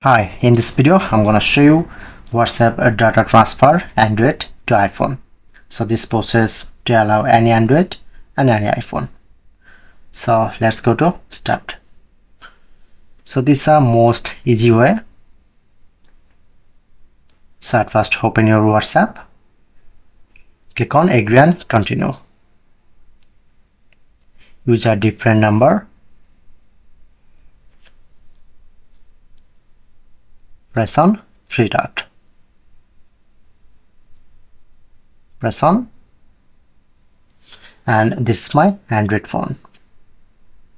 Hi, in this video I'm gonna show you WhatsApp data transfer Android to iPhone. So this process to allow any Android and any iPhone. So let's go to start. So this is a most easy way. So at first open your WhatsApp, click on agree and continue. Use a different number. Press on three dot. Press on, and this is my Android phone.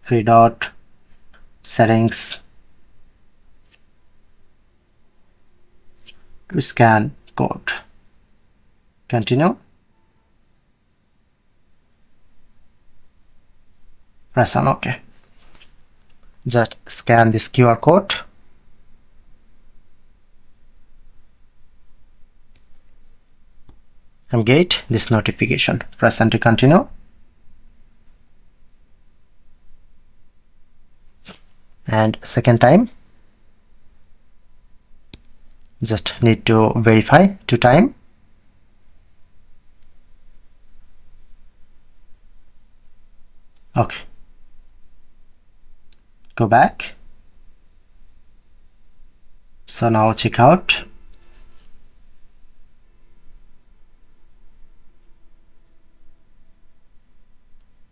Three dot, settings, to scan code. Continue. Press on OK. Just scan this QR code. And get this notification. Press on to continue. And second time, just need to verify 2 times. Okay. Go back. So now check out.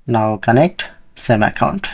Now connect same account.